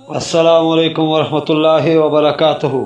अस्सलामु अलैकुम वरहमतुल्लाहि वबरकातुहू।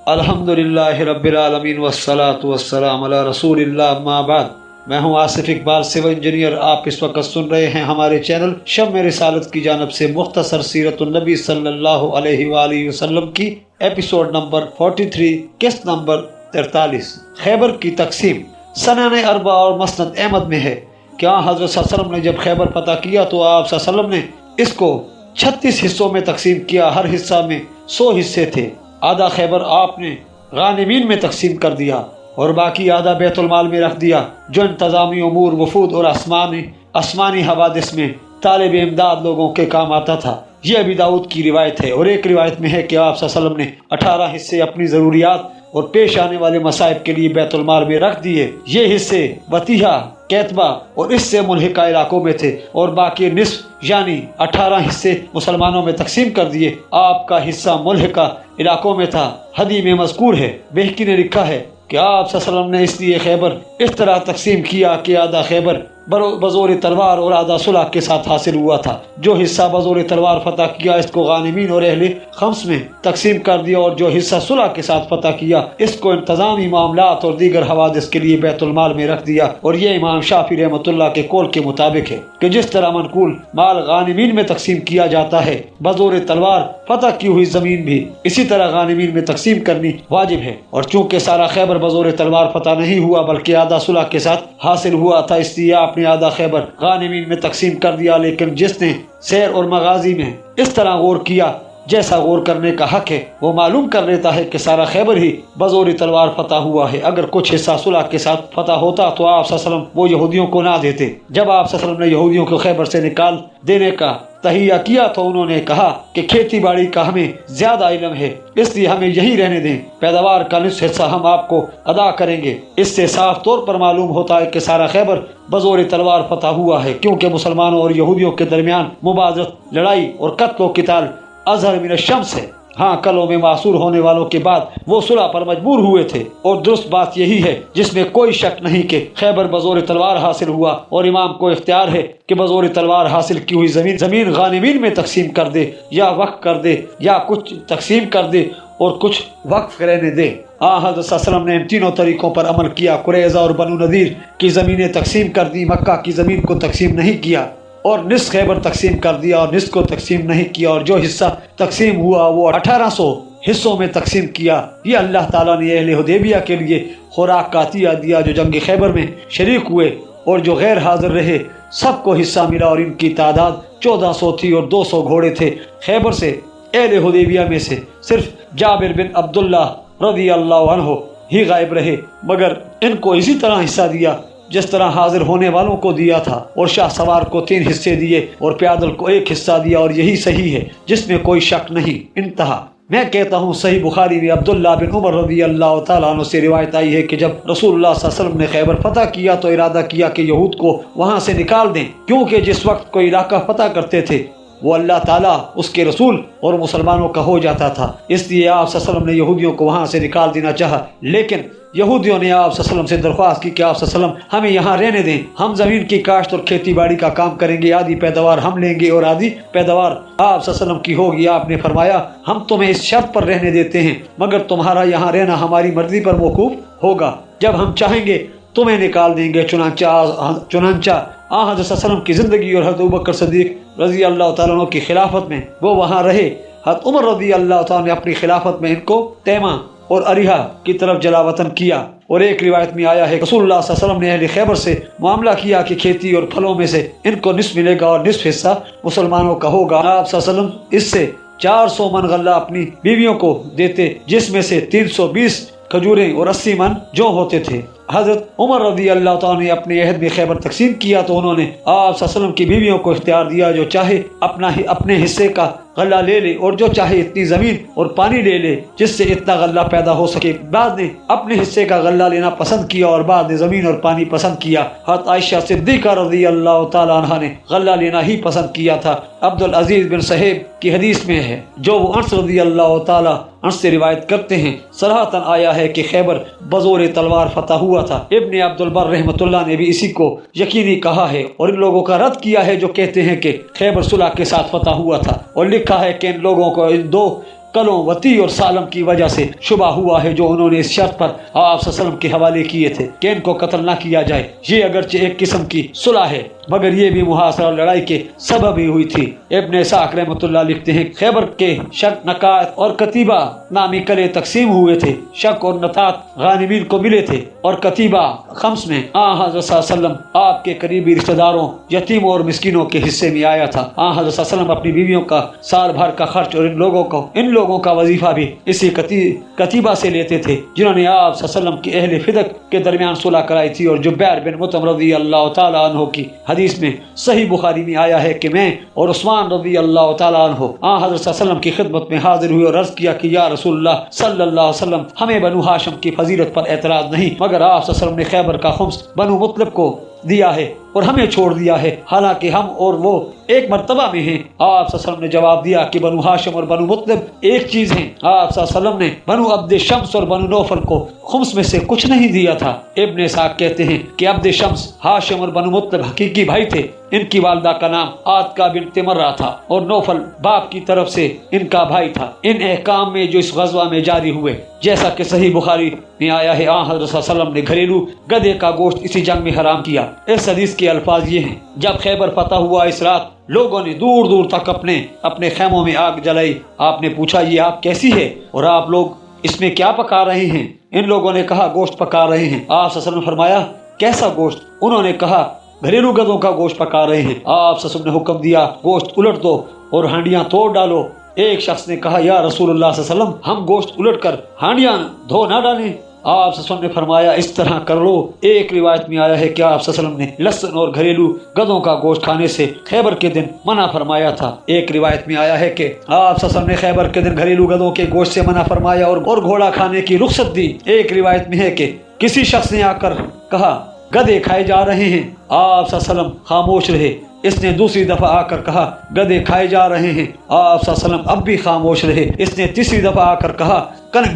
अल्हम्दुलिल्लाहि रब्बिल आलमीन वस्सलातु वस्सलामु अला रसूलिल्लाह अम्मा बाद। मैं हूँ आसिफ इकबाल, सिविल इंजीनियर। आप इस वक्त सुन रहे हैं हमारे चैनल शम्म रिसालत की जानब से मुख्तसर सीरत नबी सल्लल्लाहु अलैहि वसल्लम की एपिसोड नंबर 43, किस्त नंबर 43, खैबर की तकसीम। सनन अरबा और मसनद अहमद में है कि हज़रत सल्लल्लाहु अलैहि वसल्लम ने जब खैबर फतह किया तो आप सल्लल्लाहु अलैहि वसल्लम ने इसको 36 हिस्सों में तकसीम किया। हर हिस्सा में 100 हिस्से थे। आधा खैबर आपने गानिमीन में तकसीम कर दिया और बाकी आधा बैतुल माल में रख दिया, जो इंतज़ामी उमूर, वफूद और आसमानी हवादिस में तालिब इमदाद लोगों के काम आता था। ये अबी दाऊद की रिवायत है। और एक रिवायत में है कि आप सल्लल्लाहु अलैहि वसल्लम ने 18 हिस्से अपनी ज़रूरियात और पेश आने वाले मसाइब के लिए बैतुल माल में रख दिए। ये हिस्से बतीहा, कैतबा और इससे मुल्हिका इलाकों में थे और बाकी निस्फ यानी 18 हिस्से मुसलमानों में तकसीम कर दिए। आपका हिस्सा मुल्हिका इलाकों में था। हदी में मज़कूर है, बेहकी ने लिखा है कि आप सल्लल्लाहु अलैहि वसल्लम ने इसलिए खैबर इस तरह तकसीम किया कि आधा खैबर बज़ोर तलवार और आधा सुलह के साथ हासिल हुआ था। जो हिस्सा बज़ोर तलवार फतह किया इसको गानिमीन और अहले खम्स में तकसीम कर दिया, और जो हिस्सा सुलह के साथ फतह किया इसको इंतज़ामी मामलात और दीगर हवादिस के लिए बैतुल माल में रख दिया। और ये इमाम शाफी रहमतुल्लाह के कौल के मुताबिक है कि जिस तरह मनकूल माल गानिमीन में तकसीम किया जाता है, बज़ोर तलवार फतह की हुई ज़मीन भी इसी तरह गानिमीन में तकसीम करनी वाजिब है। और चूँकि सारा खैबर बज़ोर तलवार फतह नहीं हुआ बल्कि आधा सुलह के साथ हासिल हुआ था, इसलिए आपने आधा खैबर गानिमीन में तकसीम कर दिया। लेकिन जिसने सैर और मगाजी में इस तरह गौर किया जैसा गौर करने का हक है, वो मालूम कर लेता है कि सारा खैबर ही बज़ोर तलवार फतह हुआ है। अगर कुछ हिस्सा सुलह के साथ फतह होता तो आप सल्लल्लाहु अलैहि वसल्लम वो यहूदियों को ना देते। जब आप सल्लल्लाहु अलैहि वसल्लम ने यहूदियों को खैबर से निकाल देने का तहिया किया तो उन्होंने कहा कि खेती बाड़ी का हमें ज्यादा इल्म है, इसलिए हमें यही रहने दें, पैदावार का निस्फ हिस्सा हम आपको अदा करेंगे। इससे साफ तौर पर मालूम होता है कि सारा खैबर बज़ोर तलवार फतह हुआ है, क्योंकि मुसलमानों और यहूदियों के दरमियान मुबादरत, लड़ाई और कत्ल क़िताल अज़हर मिन शम्स है। हाँ, कलों में मासूर होने वालों के बाद वो सुलह पर मजबूर हुए थे। और दुरुस्त बात यही है जिसमें कोई शक नहीं कि खैबर बज़ोर तलवार हासिल हुआ, और इमाम को इख्तियार है कि बज़ोर तलवार हासिल की हुई जमीन गानिमीन में तकसीम कर दे या वक्फ कर दे, या कुछ तकसीम कर दे और कुछ वक्फ रहने दे। हज़रत सल्लल्लाहु अलैहि वसल्लम ने इन तीनों तरीकों पर अमल किया। कुरैज़ा और बनु नज़ीर की ज़मीनें तकसीम कर दी, मक्का की ज़मीन को तकसीम नहीं किया, और निस्फ खैबर तकसीम कर दिया और निस्फ को तकसीम नहीं किया। और जो हिस्सा तकसीम हुआ वो 1800 हिस्सों में तकसीम किया। ये अल्लाह ताला ने अहले हुदैबिया के लिए खुराक का अतिया दिया, जो जंग खैबर में शरीक हुए और जो गैर हाजिर रहे सबको हिस्सा मिला। और इनकी तादाद 1400 थी और 200 घोड़े थे। खैबर से अहले हुदैबिया में से सिर्फ जाबिर बिन अब्दुल्ला रज़ी अल्लाह अन्हु ही गायब रहे, मगर इनको इसी तरह हिस्सा दिया जिस तरह हाजिर होने वालों को दिया था। और शाह सवार को 3 हिस्से दिए और प्यादल को 1 हिस्सा दिया, और यही सही है जिसमें कोई शक नहीं। इंतहा। मैं कहता हूँ सही बुखारी में अब्दुल्ला बिन उमर रज़ी अल्लाह तआला अन्हु से रिवायत आई है कि जब रसूलुल्लाह सल्लल्लाहु अलैहि वसल्लम ने खैबर फतह किया तो इरादा किया कि यहूद को वहाँ से निकाल दें, क्योंकि जिस वक्त कोई इलाका फतह करते थे वो अल्लाह ताला, उसके रसूल और मुसलमानों का हो जाता था। इसलिए आप सल्लल्लाहु अलैहि वसल्लम ने यहूदियों को वहाँ से निकाल देना चाहा, लेकिन यहूदियों ने आप सल्लल्लाहु अलैहि वसल्लम से दरख्वास्त की कि आप सल्लल्लाहु अलैहि वसल्लम हमें यहाँ रहने दें, हम ज़मीन की काश्त और खेती बाड़ी का काम करेंगे, आधी पैदावार हम लेंगे और आधी पैदावार आप सल्लल्लाहु अलैहि वसल्लम की होगी। आपने फरमाया हम तुम्हें इस शर्त पर रहने देते हैं, मगर तुम्हारा यहाँ रहना हमारी मर्जी पर मौकूफ होगा, जब हम चाहेंगे तुम्हें निकाल देंगे। चुनांचा हज़रत सल्लल्लाहु अलैहि वसल्लम की ज़िंदगी और हज़रत अबू बकर सिद्दीक़ रज़ी अल्लाह तआला अन्हु की खिलाफत में वो वहाँ रहे। हज़रत उमर रज़ी अल्लाह तआला ने अपनी खिलाफत में इनको तैमा और अरिहा की तरफ जलावतन किया। और एक रिवायत में आया है रसूलुल्लाह सल्लल्लाहु अलैहि वसल्लम ने अहले खैबर से मामला किया कि खेती और फलों में से इनको निस्फ मिलेगा और निस्फ हिस्सा मुसलमानों का होगा। आप सल्लल्लाहु अलैहि वसल्लम इससे 400 मन गल्ला अपनी बीवियों को देते, जिसमें से 320 खजूरें और 80 मन जौ होते थे। हजरत उमर रज़ी अल्लाह तआला ने अपने अहद में खैबर तकसीम किया तो उन्होंने आप सल्लल्लाहु अलैहि वसल्लम की बीवियों को इख्तियार दिया, जो चाहे अपने हिस्से का गल्ला ले ले और जो चाहे इतनी ज़मीन और पानी ले ले जिससे इतना गल्ला पैदा हो सके। बाद ने अपने हिस्से का गल्ला लेना पसंद किया और बाद ने ज़मीन और पानी पसंद किया। हज़रत आयशा सिद्दीक़ा रज़ी अल्लाह तआला अन्हा ने गल्ला लेना ही पसंद किया था। अब्दुल अजीज़ बिन सहेब की हदीस में है, जो वो अनस रज़ी अल्लाह तआला अन्हु से रिवायत करते हैं, सराहतन आया है कि खैबर बज़ोर तलवार फतह हुआ ہوا تھا۔ ابن عبدل بر رحمۃ اللہ نے بھی اسی کو یقینی کہا ہے اور ان لوگوں کا رد کیا ہے جو کہتے ہیں کہ خیبر صلح کے ساتھ فتح ہوا تھا، اور لکھا ہے کہ ان لوگوں کو ان دو کلوں وطی اور سالم کی وجہ سے شبہ ہوا ہے جو انہوں نے اس شرط پر آپ صلی اللہ علیہ وسلم کے حوالے کیے تھے کہ ان کو قتل نہ کیا جائے۔ یہ اگرچہ ایک قسم کی صلح ہے مگر یہ بھی محاصرہ لڑائی کے سبب ہی ہوئی تھی۔ ابن اسحاق رحمۃ اللہ لکھتے ہیں خیبر کے شک، نکات اور کتیبہ نامی کلے تقسیم ہوئے تھے۔ شک اور نتات غانمین کو ملے تھے، اور کتیبہ خمس میں حضرت صلی اللہ علیہ وسلم آپ کے قریبی رشتہ داروں، یتیموں اور مسکینوں کے حصے میں آیا تھا۔ حضرت صلی اللہ علیہ وسلم اپنی بیویوں کا سال بھر کا خرچ اور ان لوگوں کا وظیفہ بھی اسی کتیبہ سے لیتے تھے جنہوں نے آپ صلی اللہ علیہ وسلم کے اہل فدق کے درمیان صلح کرائی تھی، اور جبیر بن مطعم رضی اللہ تعالی عنہ کی حدیث میں صحیح بخاری میں آیا ہے کہ میں اور عثمان رضی اللہ تعالی عنہ حضرت صلی اللہ علیہ وسلم کی خدمت میں حاضر ہوئے اور عرض کیا کہ یا رسول اللہ صلی اللہ علیہ وسلم، ہمیں بنو ہاشم کی فضیلت پر اعتراض نہیں، مگر آپ صلی اللہ علیہ وسلم نے خیبر کا خمس بنو مطلب کو دیا ہے اور ہمیں چھوڑ دیا ہے، حالانکہ ہم اور وہ ایک مرتبہ میں ہیں۔ آپ صلی اللہ علیہ وسلم نے جواب دیا کہ بنو ہاشم اور بنو مطلب ایک چیز ہیں۔ آپ صلی اللہ علیہ وسلم نے بنو عبد شمس اور بنو نوفل کو خمس میں سے کچھ نہیں دیا تھا۔ ابن اسحاق کہتے ہیں کہ عبد شمس، ہاشم اور بنو مطلب حقیقی بھائی تھے۔ ان کی والدہ کا نام عاتقہ بنت مرہ تھا اور نوفل باپ کی طرف سے ان کا بھائی تھا۔ ان احکام میں جو اس غزوہ میں جاری ہوئے، جیسا کہ صحیح بخاری میں آیا ہے، حضرت صلی اللہ علیہ وسلم نے گھریلو گدھے کا گوشت اسی جنگ میں حرام کیا۔ اس حدیث کے الفاظ یہ ہیں: جب خیبر فتح ہوا اس رات لوگوں نے دور دور تک اپنے خیموں میں آگ جلائی۔ آپ نے پوچھا یہ آگ کیسی ہے اور آپ لوگ اس میں کیا پکا رہے ہیں؟ ان لوگوں نے کہا گوشت پکا رہے ہیں۔ آپ صلی اللہ علیہ وسلم نے فرمایا کیسا گوشت؟ انہوں نے کہا گھریلو گدھوں کا گوشت پکا رہے ہیں۔ آپ صلی اللہ علیہ وسلم نے حکم دیا گوشت الٹ دو اور ہانڈیاں توڑ ڈالو۔ ایک شخص نے کہا یا رسول اللہ صلی اللہ علیہ وسلم، ہم گوشت الٹ کر ہانڈیاں دھو نہ ڈالیں؟ آپ صلی اللہ علیہ وسلم نے فرمایا اس طرح کر لو۔ ایک روایت میں آیا ہے کہ آپ صلی اللہ علیہ وسلم نے لہسن اور گھریلو گدھوں کا گوشت کھانے سے خیبر کے دن منع فرمایا تھا۔ ایک روایت میں آیا ہے کہ آپ صلی اللہ علیہ وسلم نے خیبر کے دن گھریلو گدھوں کے گوشت سے منع فرمایا اور گھوڑا کھانے کی رخصت دی۔ ایک روایت میں ہے کہ کسی شخص نے آ کر کہا گدھے کھائے جا رہے ہیں، آپ صلی اللہ علیہ وسلم خاموش رہے۔ اس نے دوسری دفعہ آ کر کہا گدھے کھائے جا رہے ہیں، آپ صلی اللہ علیہ وسلم اب بھی خاموش رہے۔ اس نے تیسری دفعہ آ کر کہا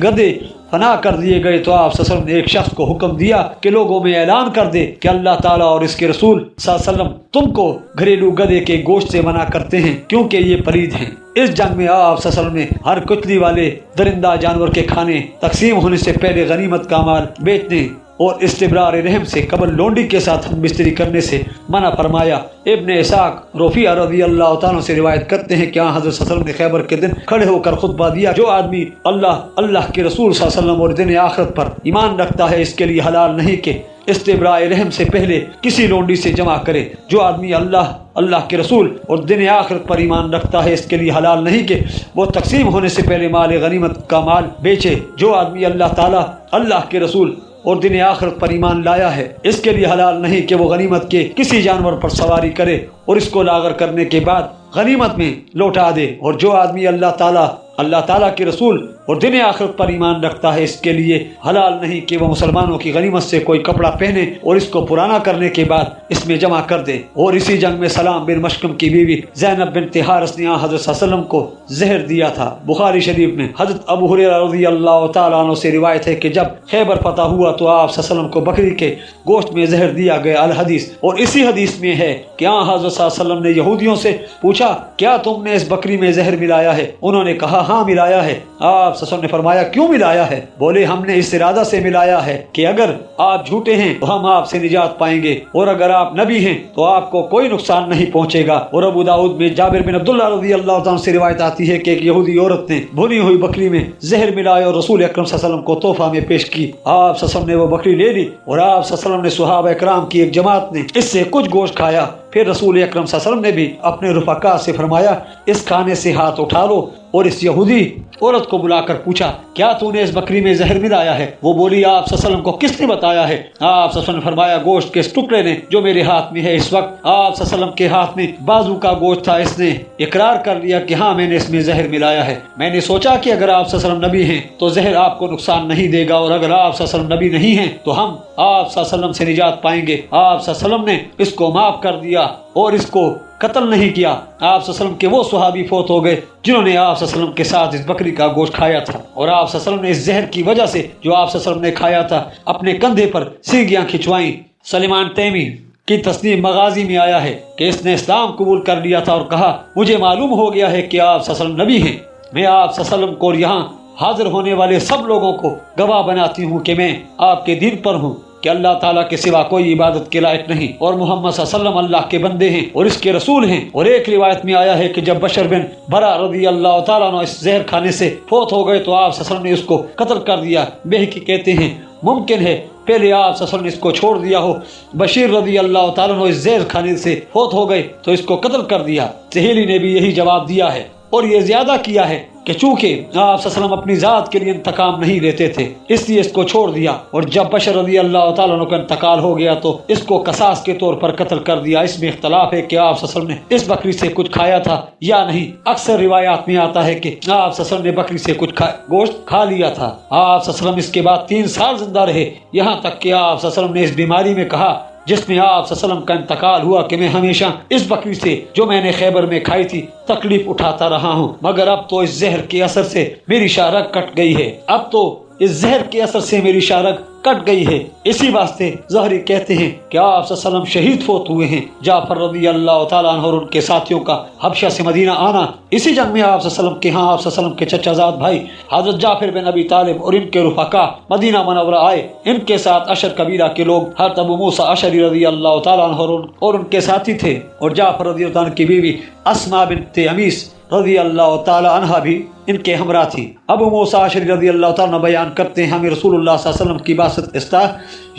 گدھے فنا کر دیے گئے، تو آپ صلی اللہ علیہ وسلم نے ایک شخص کو حکم دیا کہ لوگوں میں اعلان کر دے کہ اللہ تعالیٰ اور اس کے رسول صلی اللہ علیہ وسلم تم کو گھریلو گدھے کے گوشت سے منع کرتے ہیں کیونکہ یہ پلید ہیں۔ اس جنگ میں آپ صلی اللہ علیہ وسلم نے ہر کتلی والے درندہ جانور کے کھانے تقسیم ہونے سے پہلے غنیمت کا مال بیچنے اور استبرار رحم سے قبل لونڈی کے ساتھ ہم بستری کرنے سے منع فرمایا۔ ابن اسحاق رفیع رضی اللہ تعالیٰ سے روایت کرتے ہیں کہ حضرت صلی اللہ علیہ وسلم نے خیبر کے دن کھڑے ہو کر خطبہ دیا، جو آدمی اللہ کے رسول صلی اللہ علیہ وسلم اور دن آخرت پر ایمان رکھتا ہے اس کے لیے حلال نہیں کہ استبراء رحم سے پہلے کسی لونڈی سے جمع کرے۔ جو آدمی اللہ کے رسول اور دن آخرت پر ایمان رکھتا ہے اس کے لیے حلال نہیں کہ وہ تقسیم ہونے سے پہلے مال غنیمت کا مال بیچے۔ جو آدمی اللہ تعالیٰ، اللہ کے رسول اور دن آخرت پر ایمان لایا ہے اس کے لیے حلال نہیں کہ وہ غنیمت کے کسی جانور پر سواری کرے اور اس کو لاغر کرنے کے بعد غنیمت میں لوٹا دے۔ اور جو آدمی اللہ تعالیٰ کے رسول اور دن آخرت پر ایمان رکھتا ہے اس کے لیے حلال نہیں کہ وہ مسلمانوں کی غنیمت سے کوئی کپڑا پہنے اور اس کو پرانا کرنے کے بعد اس میں جمع کر دے۔ اور اسی جنگ میں سلام بن مشکم کی بیوی زینب بنت حارث نے حضرت صلی اللہ علیہ وسلم کو زہر دیا تھا۔ بخاری شریف میں حضرت ابو ہریرہ رضی اللہ تعالیٰ عنہ سے روایت ہے کہ جب خیبر فتح ہوا تو آپ صلی اللہ علیہ وسلم کو بکری کے گوشت میں زہر دیا گیا، الحدیث۔ اور اسی حدیث میں ہے کہ حضرت صلی اللہ علیہ وسلم نے یہودیوں سے پوچھا کیا تم نے اس بکری میں زہر ملایا ہے؟ انہوں نے کہا ہاں ملایا ہے۔ آپ صلی اللہ علیہ وسلم نے فرمایا کیوں ملایا ہے؟ بولے ہم نے اس ارادہ سے ملایا ہے کہ اگر آپ جھوٹے ہیں تو ہم آپ سے نجات پائیں گے، اور اگر آپ نبی ہیں تو آپ کو کوئی نقصان نہیں پہنچے گا۔ اور ابو داؤد میں جابر بن عبداللہ رضی اللہ تعالیٰ سے روایت آتی ہے کہ ایک یہودی عورت نے بھنی ہوئی بکری میں زہر ملایا اور رسول اکرم صلی اللہ علیہ وسلم کو تحفہ میں پیش کی۔ آپ صلی اللہ علیہ وسلم نے وہ بکری لے لی اور آپ صلی اللہ علیہ وسلم نے صحابہ کرام کی ایک جماعت نے اس سے کچھ گوشت کھایا۔ پھر رسول اکرم صلی اللہ علیہ وسلم نے بھی اپنے رفقا سے فرمایا اس کھانے سے ہاتھ اٹھا لو، اور اس یہودی عورت کو بلا کر پوچھا کیا تو نے اس بکری میں زہر ملایا ہے؟ وہ بولی آپ صلی اللہ علیہ وسلم کو کس نے بتایا ہے؟ آپ صلی اللہ علیہ وسلم نے فرمایا گوشت کے اس ٹکڑے نے جو میرے ہاتھ میں ہے۔ اس وقت آپ صلی اللہ علیہ وسلم کے ہاتھ میں بازو کا گوشت تھا۔ اس نے اقرار کر لیا کہ ہاں میں نے اس میں زہر ملایا ہے۔ میں نے سوچا کہ اگر آپ صلی اللہ علیہ وسلم نبی ہیں تو زہر آپ کو نقصان نہیں دے گا، اور اگر آپ صلی اللہ علیہ وسلم نبی نہیں ہیں تو ہم آپ صلی اللہ علیہ وسلم سے نجات پائیں گے۔ آپ صلی اللہ علیہ وسلم نے اس کو معاف کر دیا اور اس کو قتل نہیں کیا۔ آپ صلی اللہ علیہ وسلم کے وہ صحابی فوت ہو گئے جنہوں نے آپ صلی اللہ علیہ وسلم کے ساتھ اس بکری کا گوشت کھایا تھا، اور آپ صلی اللہ علیہ وسلم نے اس زہر کی وجہ سے جو آپ صلی اللہ علیہ وسلم نے کھایا تھا اپنے کندھے پر سینگیاں کھچوائیں۔ سلیمان تیمی کی تصنیف مغازی میں آیا ہے کہ اس نے اسلام قبول کر لیا تھا اور کہا مجھے معلوم ہو گیا ہے کہ آپ صلی اللہ علیہ وسلم نبی ہیں، میں آپ صلی اللہ علیہ وسلم کو اور یہاں حاضر ہونے والے سب لوگوں کو گواہ بناتی ہوں کہ میں آپ کے دین پر ہوں کہ اللہ تعالیٰ کے سوا کوئی عبادت کے لائق نہیں، اور محمد صلی اللہ علیہ وسلم اللہ کے بندے ہیں اور اس کے رسول ہیں۔ اور ایک روایت میں آیا ہے کہ جب بشر بن برا رضی اللہ تعالیٰ عنہ اس زہر کھانے سے فوت ہو گئے تو آپ صلی اللہ علیہ وسلم نے اس کو قتل کر دیا۔ بہقی کہتے ہیں ممکن ہے پہلے آپ صلی اللہ علیہ وسلم نے اس کو چھوڑ دیا ہو، بشیر رضی اللہ تعالیٰ عنہ اس زہر کھانے سے فوت ہو گئے تو اس کو قتل کر دیا۔ سہیلی نے بھی یہی جواب دیا ہے اور یہ زیادہ کیا ہے کہ چونکہ آپ صلی اللہ علیہ وسلم اپنی ذات کے لیے انتقام نہیں لیتے تھے اس لیے اس کو چھوڑ دیا، اور جب بشر رضی اللہ تعالیٰ عنہ کا انتقال ہو گیا تو اس کو قصاص کے طور پر قتل کر دیا۔ اس میں اختلاف ہے کہ آپ صلی اللہ علیہ وسلم نے اس بکری سے کچھ کھایا تھا یا نہیں۔ اکثر روایات میں آتا ہے کہ آپ صلی اللہ علیہ وسلم نے بکری سے کچھ گوشت کھا لیا تھا۔ آپ صلی اللہ علیہ وسلم اس کے بعد 3 سال زندہ رہے، یہاں تک کہ آپ صلی اللہ علیہ وسلم نے اس بیماری میں کہا جس میں آپ صلی اللہ علیہ وسلم کا انتقال ہوا کہ میں ہمیشہ اس بکری سے جو میں نے خیبر میں کھائی تھی تکلیف اٹھاتا رہا ہوں، مگر اب تو اس زہر کے اثر سے میری شارک کٹ گئی ہے، اب تو اس زہر کے اثر سے میری شارک کٹ گئی ہے۔ اسی واسطے زہری کہتے ہیں کہ آپ صلی اللہ علیہ وسلم شہید فوت ہوئے ہیں۔ جعفر رضی اللہ تعالیٰ عنہ اور ان کے ساتھیوں کا حبشہ سے مدینہ آنا، اسی جنگ میں آپ صلی اللہ علیہ وسلم کے ہاں آپ صلی اللہ علیہ وسلم کے چچا زاد بھائی حضرت جعفر بن ابی طالب اور ان کے رفقا مدینہ منورہ آئے، ان کے ساتھ اشر قبیلہ کے لوگ حضرت ابو موسیٰ اشعری رضی اللہ تعالیٰ عنہ اور ان کے ساتھی تھے، اور جعفر رضی اللہ عنہ کی بیوی اسماء بنت امیس رضی اللہ تعالی عنہ بھی ان کے ہمراہ تھی۔ ابو موسیٰ اشعری رضی اللہ تعالیٰ عنہ بیان کرتے ہیں ہمیں رسول اللہ صلی اللہ علیہ وسلم کی بعثت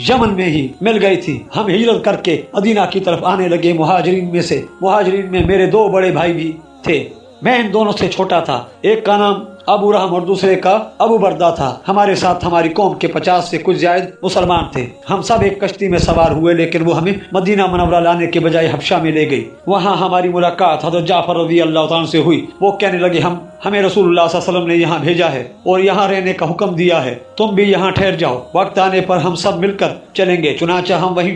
یمن میں ہی مل گئی تھی، ہم ہجرت کر کے مدینہ کی طرف آنے لگے۔ مہاجرین میں میرے 2 بڑے بھائی بھی تھے، میں ان دونوں سے چھوٹا تھا، ایک کا نام ابو رحم اور دوسرے کا ابو بردہ تھا۔ ہمارے ساتھ ہماری قوم کے 50 سے کچھ زائد مسلمان تھے، ہم سب ایک کشتی میں سوار ہوئے، لیکن وہ ہمیں مدینہ منورہ لانے کے بجائے حبشہ میں لے گئی۔ وہاں ہماری ملاقات حضرت جعفر رضی اللہ تعالیٰ سے ہوئی۔ وہ کہنے لگے ہمیں رسول اللہ صلی اللہ علیہ وسلم نے یہاں بھیجا ہے اور یہاں رہنے کا حکم دیا ہے، تم بھی یہاں ٹھہر جاؤ، وقت آنے پر ہم سب مل کر چلیں گے۔ چنانچہ ہم وہیں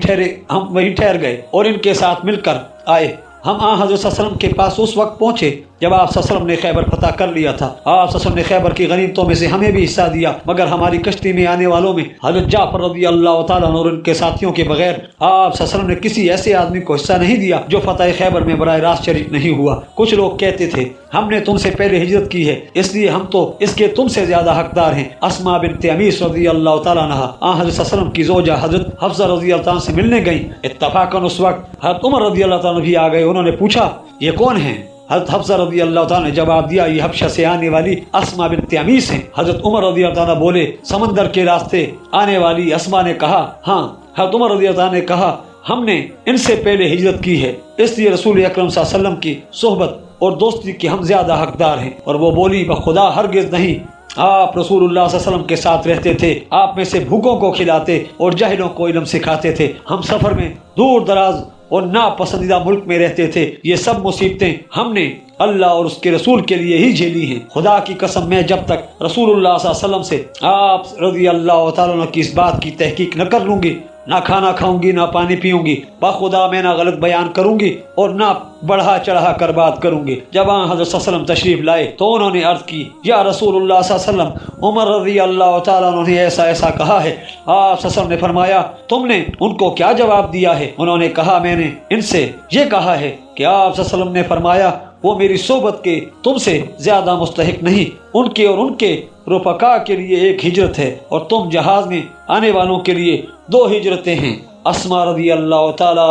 ٹھہر گئے اور ان کے ساتھ مل کر آئے۔ ہم حضرت صلی اللہ علیہ وسلم کے پاس اس وقت پہنچے جب آپ صلی اللہ علیہ وسلم نے خیبر فتح کر لیا تھا۔ آپ صلی اللہ علیہ وسلم نے خیبر کی غنیمتوں میں سے ہمیں بھی حصہ دیا، مگر ہماری کشتی میں آنے والوں میں حضرت جعفر رضی اللہ تعالیٰ عنہ اور ان کے ساتھیوں کے بغیر آپ صلی اللہ علیہ وسلم نے کسی ایسے آدمی کو حصہ نہیں دیا جو فتح خیبر میں براہ راست شریک نہیں ہوا۔ کچھ لوگ کہتے تھے ہم نے تم سے پہلے ہجرت کی ہے اس لیے ہم تو اس کے تم سے زیادہ حقدار ہیں۔ اسماء بنت امیس رضی اللہ تعالیٰ عنہ حضرت صلی اللہ علیہ وسلم کی زوجہ حضرت حفصہ رضی اللہ تعالیٰ سے ملنے گئیں۔ اتفاقاً اس وقت حضرت عمر رضی اللہ تعالیٰ بھی آ گئے۔ انہوں نے پوچھا یہ کون ہیں؟ حضرت حفصہ رضی اللہ تعالیٰ نے جواب دیا یہ حبشہ سے آنے والی اسماء بنت امیس ہیں۔ حضرت عمر رضی اللہ تعالیٰ بولے سمندر کے راستے آنے والی اسماء نے کہا ہاں۔ حضرت عمر رضی اللہ تعالیٰ نے کہا ہم نے ان سے پہلے ہجرت کی ہے اس لیے رسول اکرم صلی اللہ علیہ وسلم کی صحبت اور دوستی کے ہم زیادہ حقدار ہیں۔ اور وہ بولی بخدا ہرگز نہیں، آپ رسول اللہ صلی اللہ علیہ وسلم کے ساتھ رہتے تھے، آپ میں سے بھوکوں کو کھلاتے اور جاہلوں کو علم سکھاتے تھے، ہم سفر میں دور دراز اور ناپسندیدہ ملک میں رہتے تھے، یہ سب مصیبتیں ہم نے اللہ اور اس کے رسول کے لیے ہی جھیلی ہیں۔ خدا کی قسم میں جب تک رسول اللہ صلی اللہ علیہ وسلم سے آپ رضی اللہ تعالیٰ عنہ کی اس بات کی تحقیق نہ کر لوں گی، نہ کھانا کھاؤں گی، نہ پانی پیوں گی، بخدا میں نہ غلط بیان کروں گی اور نہ بڑھا چڑھا کر بات کروں گی۔ جب حضرت صلی اللہ علیہ وسلم تشریف لائے تو انہوں نے عرض کی یا رسول اللہ صلی اللہ علیہ وسلم عمر رضی اللہ تعالیٰ عنہ نے ایسا ایسا کہا ہے۔ آپ صلی اللہ علیہ وسلم نے فرمایا تم نے ان کو کیا جواب دیا ہے؟ انہوں نے کہا میں نے ان سے یہ کہا ہے کہ آپ صلی اللہ علیہ وسلم نے فرمایا وہ میری صحبت کے تم سے زیادہ مستحق نہیں، ان کے اور ان کے رفقا کے لیے ایک ہجرت ہے اور تم جہاز میں آنے والوں کے لیے 2 ہجرتیں ہیں۔ اسماء رضی اللہ تعالیٰ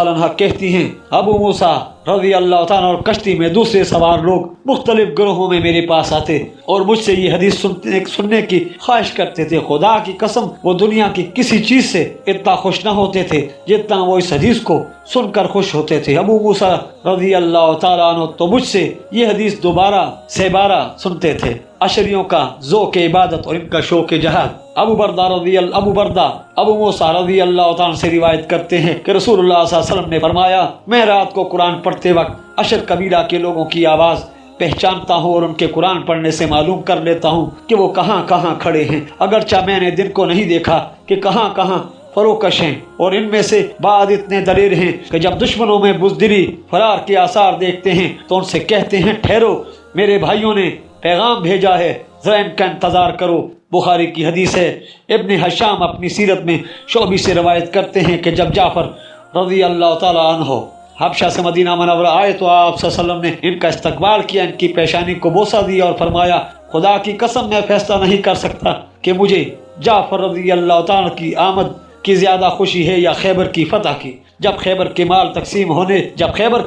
عنہ کہتی ہیں ابو موسیٰ رضی اللہ تعالیٰ عنہ کشتی میں دوسرے سوار لوگ مختلف گروہوں میں میرے پاس آتے اور مجھ سے یہ حدیث سننے کی خواہش کرتے تھے۔ خدا کی قسم وہ دنیا کی کسی چیز سے اتنا خوش نہ ہوتے تھے جتنا وہ اس حدیث کو سن کر خوش ہوتے تھے۔ ابو موسیٰ رضی اللہ تعالیٰ عنہ تو مجھ سے یہ حدیث دوبارہ سے بارہ سنتے تھے۔ اشریوں کا ذوق عبادت اور ان کا شوق جہاد۔ ابو موسیٰ رضی اللہ تعالیٰ سے روایت کرتے ہیں کہ رسول اللہ صلی اللہ علیہ وسلم نے فرمایا میں رات کو قرآن پڑھتے وقت اشر قبیلہ کے لوگوں کی آواز پہچانتا ہوں اور ان کے قرآن پڑھنے سے معلوم کر لیتا ہوں کہ وہ کہاں کہاں کھڑے ہیں، اگرچہ میں نے دن کو نہیں دیکھا کہ کہاں کہاں फरोकश हैं और इनमें से बाद इतने दलेर हैं कि जब दुश्मनों में बुज़दिली फरार के आसार देखते हैं तो उनसे कहते हैं ठहरो, मेरे भाइयों ने पैगाम भेजा है, ज़रा इनका इंतज़ार करो। बुखारी की हदीस है। इब्न हशाम अपनी सीरत में शोबी से रवायत करते हैं कि जब जाफ़र रज़ी अल्लाह ताला अन्हो हबशा से मदीना मनव्वरा आए तो आप सल्लल्लाहु अलैहि वसल्लम ने इनका इस्तकबाल किया, इनकी पेशानी को बोसा दिया और फरमाया, खुदा की कसम मैं फैसला नहीं कर सकता कि मुझे जाफ़र रज़ी अल्लाह ताला की आमद की ज़्यादा खुशी है या खैबर की फतह की। जब खैबर के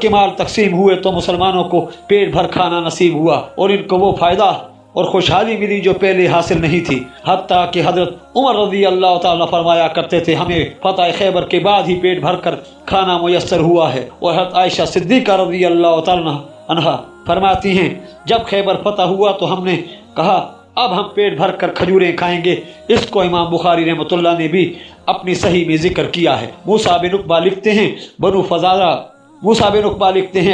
माल तकसीम हुए तो मुसलमानों को पेट भर खाना नसीब हुआ और इनको वो फ़ायदा और खुशहाली मिली जो पहले हासिल नहीं थी। हत्ता कि हज़रत उमर रज़ी अल्लाह ताला फरमाया करते थे, हमें फतह खैबर के बाद ही पेट भर कर खाना मुयस्सर हुआ है। और हज़रत आयशा सिद्दीक़ा रज़ी अल्लाह ताला अन्हा फरमाती हैं, जब खैबर फतह हुआ तो हमने कहा अब हम पेट भर कर खजूरें खाएंगे। इसको इमाम बुखारी रहमतुल्लाह ने भी अपनी सही में जिक्र किया है। मूसा बिन उक़बा लिखते हैं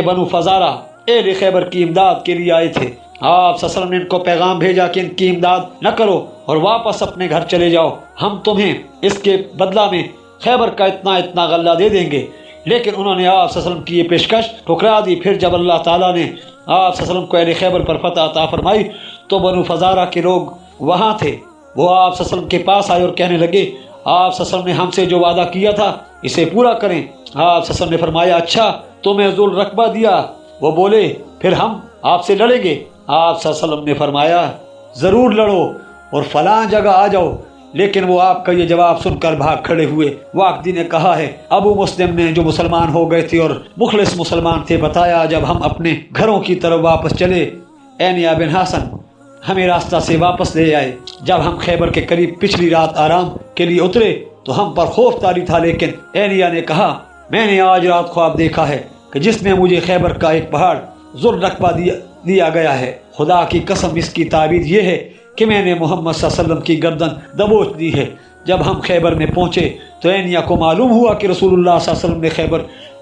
बनु फ़ज़ारा एल खैबर की इमदाद के लिए आए थे। आप सल्लल्लाहु ने इनको पैगाम भेजा कि इनकी इमदाद न करो और वापस अपने घर चले जाओ, हम तुम्हें इसके बदला में खैबर का इतना इतना गल्ला दे देंगे। लेकिन उन्होंने आप सल्लल्लाहु की ये पेशकश ठुकरा दी। फिर जब अल्लाह ताला ने आप सल्लल्लाहु को अहले खैबर पर फतह अता फरमाई तो बनु फ़ज़ारा के लोग वहाँ थे, वो आप सल्लल्लाहु के पास आए और कहने लगे, आप सल्लल्लाहु ने हमसे जो वादा किया था इसे पूरा करें। आप सल्लल्लाहु ने फरमाया, अच्छा तुम्हें ज़ुल रकबा दिया? वो बोले, फिर हम आपसे लड़ेंगे। आप सल्लल्लाहु ने फरमाया, ज़रूर लड़ो और फलां जगह आ जाओ। लेकिन वो आपका ये जवाब सुनकर भाग खड़े हुए। वाक़दी ने कहा है, अबू मुस्लिम ने जो मुसलमान हो गए थे और मुखलिस मुसलमान थे बताया, जब हम अपने घरों की तरफ वापस चले एनिया बिन हसन हमें रास्ता से वापस ले आए। जब हम खैबर के करीब पिछली रात आराम के लिए उतरे तो हम पर खौफ तारी था। लेकिन एनिया ने कहा, मैंने आज रात ख्वाब देखा है कि जिसमें मुझे खैबर का एक पहाड़ ज़ुल रकबा दिया गया है। खुदा की कसम इसकी ताबीर ये है कि मैंने मोहम्मद सल्लल्लाहु अलैहि वसल्लम की गर्दन दबोच दी है। जब हम खैबर में पहुँचे तो एनिया को मालूम हुआ कि रसूलुल्लाह सल्लल्लाहु अलैहि वसल्लम ने खैबर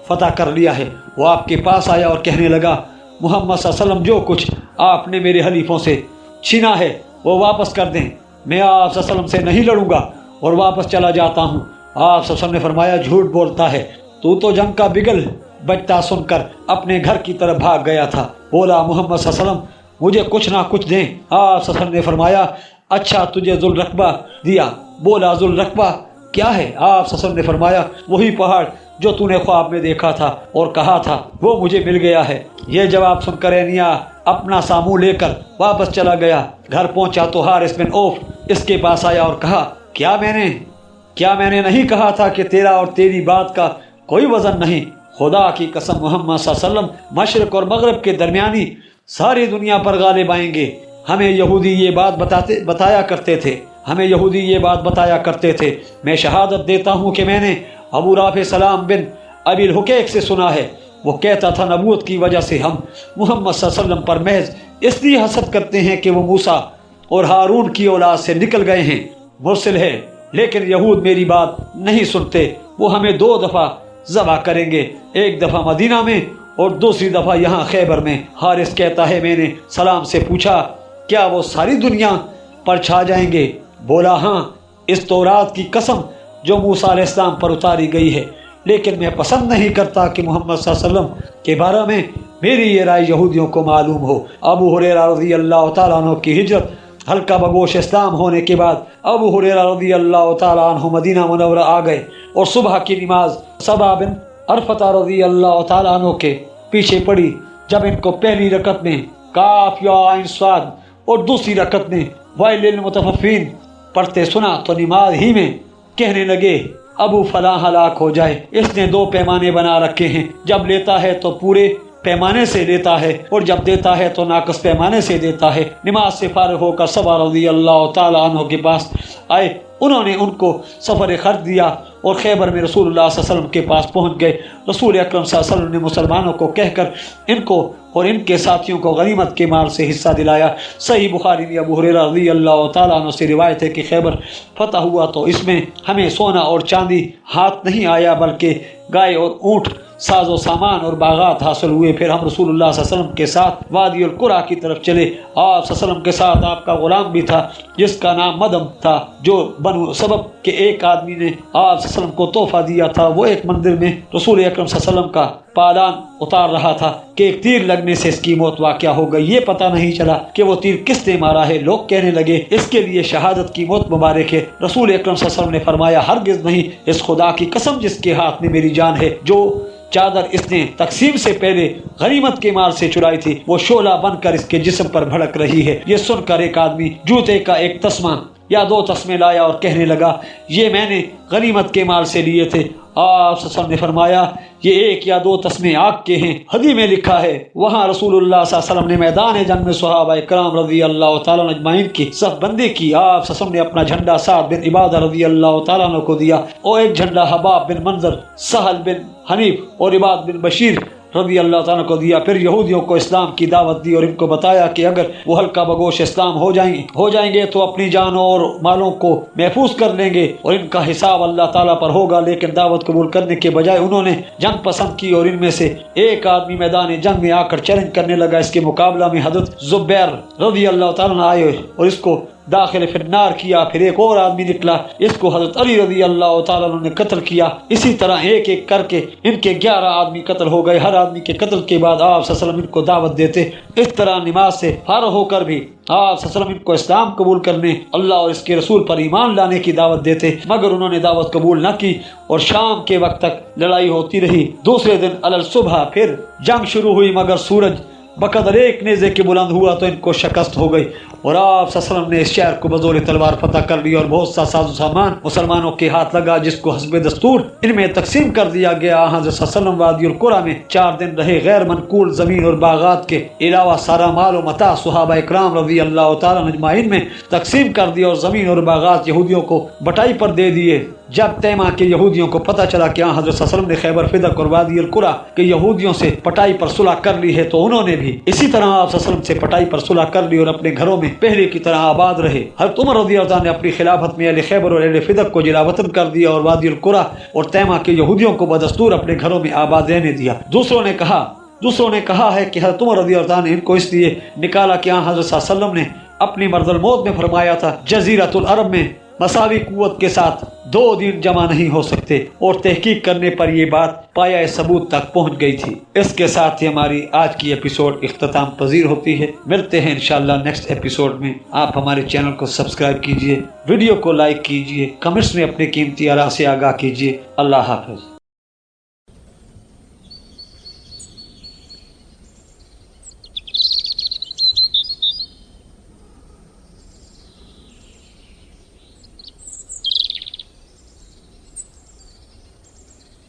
फतह कर लिया है। वो आपके पास आया और कहने लगा, मोहम्मद सल्लल्लाहु अलैहि वसल्लम जो कुछ आपने मेरे हलीफों से छीना है वो वापस कर दें। मैं आप सल्लल्लाहु अलैहि वसल्लम से नहीं लड़ूंगा और वापस चला जाता हूँ। आप सल्लल्लाहु अलैहि वसल्लम ने फरमाया, झूठ बोलता है, तू तो जंग का बिगल बजता सुनकर अपने घर की तरफ भाग गया था। बोला, मोहम्मद सल्लल्लाहु अलैहि वसल्लम मुझे कुछ ना कुछ दें। आप सल्लल्लाहु अलैहि वसल्लम ने फरमाया, अच्छा तुझे ज़ुल रकबा दिया। बोला, ज़ुल रकबा क्या है? आप सल्लल्लाहु अलैहि वसल्लम ने फरमाया, वही पहाड़ जो तूने ख्वाब में देखा था और कहा था वो मुझे मिल गया है। ये जवाब सुनकर एनिया अपना सामू लेकर वापस चला गया। घर पहुंचा तो हारिस बिन औफ इसके पास आया और कहा, क्या मैंने नहीं कहा था कि तेरा और तेरी बात का कोई वजन नहीं? खुदा की कसम मोहम्मद सल्लल्लाहु अलैहि वसल्लम मशरिक और मगरिब के दरमियानी सारी दुनिया पर गालिब आएंगे। हमें यहूदी ये बात बताया करते थे। मैं शहादत देता हूँ कि मैंने अबू राफ़े सलाम बिन अबिल हुकैक से सुना है। वो कहता था, नबूवत की वजह से हम मोहम्मद सल्लल्लाहु अलैहि वसल्लम पर महज इसलिए हसद करते हैं कि वो मूसा और हारून की औलाद से निकल गए हैं, मुरसिल है। लेकिन यहूद मेरी बात नहीं सुनते। वो हमें 2 दफ़ा ज़बह करेंगे, एक दफ़ा मदीना में और दूसरी दफ़ा यहाँ खैबर में। हारिस कहता है, मैंने सलाम से पूछा, क्या वो सारी दुनिया पर छा जाएंगे? बोला, हाँ, इस तौरात की कसम जो मूसा अलैहिस्सलाम पर उतारी गई है। लेकिन मैं पसंद नहीं करता कि मोहम्मद सल्लल्लाहु अलैहि वसल्लम के बारे में मेरी ये राय यहूदियों को मालूम हो। अबू हुरैरा रज़ी अल्लाह तआला अन्हु की हिजरत हल्का बगोश इस्लाम होने के बाद अबू हुरैरा रज़ी अल्लाह तआला अन्हु मदीना मुनव्वरा आ गए और सुबह की नमाज सबा बिन अरफता रज़ी अल्लाह तआला अन्हु के पीछे पड़ी। जब इनको पहली रकत में काफ या आइन स्वाद और दूसरी रकत में वाइलिल मुतफ़फ़ीन पढ़ते सुना तो नमाज ही में कहने लगे, अबू फलां हलाक हो जाए, इसने 2 पैमाने बना रखे हैं। जब लेता है तो पूरे पैमाने से लेता है और जब देता है तो नाकस पैमाने से देता है। नमाज से फारिग होकर सबा रज़ी अल्लाह तआला अन्हु के पास आए। उन्होंने उनको सफ़र खर्च दिया और खैबर में रसूलुल्लाह सल्लल्लाहु अलैहि वसल्लम के पास पहुंच गए। रसूल अकरम सल्लल्लाहु अलैहि वसल्लम ने मुसलमानों को कहकर इनको और इनके साथियों को गनीमत के माल से हिस्सा दिलाया। सही बुखारी में अबू हुरैरा रज़ी अल्लाह तआला अन्हु से रिवायत है कि खैबर फतह हुआ तो इसमें हमें सोना और चांदी हाथ नहीं आया, बल्कि गाय और ऊँट साजो सामान और बागात हासिल हुए। फिर हम रसूलुल्लाह सल्लल्लाहु अलैहि वसल्लम के साथ वादी अल कुरा की तरफ चले। आप सल्लल्लाहु अलैहि वसल्लम के साथ आपका गुलाम भी था जिसका नाम मदम था, जो बनु सबब के एक आदमी ने आप सल्लल्लाहु अलैहि वसल्लम को तोहफा दिया था। वो एक मंदिर में रसूल अकरम सल्लल्लाहु अलैहि वसल्लम का पालान उतार रहा था कि एक तीर लगने से इसकी मौत वाक़या हो गई। ये पता नहीं चला कि वो तीर किसने मारा है। लोग कहने लगे इसके लिए शहादत की मौत मुबारक है। रसूल अकरम सल्लल्लाहु अलैहि वसल्लम ने फरमाया हरगिज़ नहीं, इस खुदा की कसम जिसके हाथ में मेरी जान है, जो चादर इसने तकसीम से पहले गनीमत के माल से चुराई थी वो शोला बनकर इसके जिस्म पर भड़क रही है। ये सुनकर एक आदमी जूते का एक तस्मा या दो तस्मे लाया और कहने लगा ये मैंने गनीमत के माल से लिए थे। आप सल्लल्लाहु अलैहि वसल्लम ने फरमाया ये एक या दो तस्मे आग के हैं। हदी में लिखा है वहाँ रसूलुल्लाह सल्लल्लाहु अलैहि वसल्लम ने मैदान जंग में सहाबा इकराम रज़ी अल्लाह तआला अजमाइन की सफ बंदी की। आप सल्लल्लाहु अलैहि वसल्लम ने अपना झंडा साद बिन इबादा रज़ी अल्लाह तआला को दिया और एक झंडा हबाब बिन मंजर, सहल बिन हनीफ और इबाद बिन बशीर रज़ी अल्लाह तआला को दिया। फिर यहूदियों को इस्लाम की दावत दी और इनको बताया कि अगर वो हल्का बगोश इस्लाम हो जाएंगे तो अपनी जानों और मालों को महफूज कर लेंगे और इनका हिसाब अल्लाह ताला पर होगा। लेकिन दावत कबूल करने के बजाय उन्होंने जंग पसंद की और इनमें से एक आदमी मैदान जंग में आकर चैलेंज करने लगा। इसके मुकाबला में हज़रत ज़ुबैर रज़ी अल्लाह तआला आए और इसको दाखिल फिन्नार किया। फिर एक और आदमी निकला, इसको हज़रत अली रज़ी अल्लाह तआला ने कत्ल किया। इसी तरह एक एक करके इनके 11 आदमी कत्ल हो गए। हर आदमी के कत्ल के बाद आप सल्लल्लाहु अलैहि वसल्लम इनको दावत देते। इस तरह नमाज से फारग होकर भी आप सल्लल्लाहु अलैहि वसल्लम इनको इस्लाम कबूल करने, अल्लाह और इसके रसूल पर ईमान लाने की दावत देते, मगर उन्होंने दावत कबूल न की और शाम के वक्त तक लड़ाई होती रही। दूसरे दिन अलल सुबह फिर जंग शुरू हुई, मगर सूरज बकदर एक नेज़े के बुलंद हुआ तो इनको शिकस्त हो गई और आप सल्लल्लाहु अलैहि वसल्लम ने इस शहर को बज़ोर तलवार फतह कर लिया और बहुत सा साजो सामान मुसलमानों के हाथ लगा, जिसको हस्बे दस्तूर इनमें तकसीम कर दिया गया। हज़रत सल्लल्लाहु अलैहि वसल्लम वादी अल कुरा में 4 दिन रहे। गैर मनकूल ज़मीन और बागात के अलावा सारा माल और मता सहाबा इकराम रज़ी अल्लाह तआला अजमाइन में तकसीम कर दिया और ज़मीन और बागात यहूदियों को बटाई पर दे दिए। जब तैमा के यहूदियों को पता चला कि हज़रत सल्लल्लाहु अलैहि वसल्लम ने खैबर फिदक और वादी अल कुरा के यहूदियों से पटाई पर सुलह कर ली है तो उन्होंने भी इसी तरह आप सल्लल्लाहु अलैहि वसल्लम से पटाई पर सुलह कर ली और अपने घरों में पहले की तरह आबाद रहे। हज़रत उमर रज़ी अल्लाह ने अपनी खिलाफत में अहले खैबर और अहले फिदक को जिलावतन कर दिया और वादी अल कुरा और तैमा के यहूदियों को बदस्तूर अपने घरों में आबाद रहने दिया। दूसरों ने कहा है कि हज़रत उमर रज़ी अल्लाह ने इनको इसलिए निकाला कि हज़रत सल्लल्लाहु अलैहि वसल्लम ने अपनी मर्दल मौत में फरमाया था जज़ीरतुल अरब में मसावी कुव्वत के साथ 2 दिन जमा नहीं हो सकते और तहकीक करने पर यह बात पाया सबूत तक पहुंच गई थी। इसके साथ ही हमारी आज की एपिसोड इख्तिताम पजीर होती है। मिलते हैं इंशाअल्लाह नेक्स्ट एपिसोड में। आप हमारे चैनल को सब्सक्राइब कीजिए, वीडियो को लाइक कीजिए, कमेंट्स में अपने कीमती आरा से आगाह कीजिए। अल्लाह हाफ़िज़।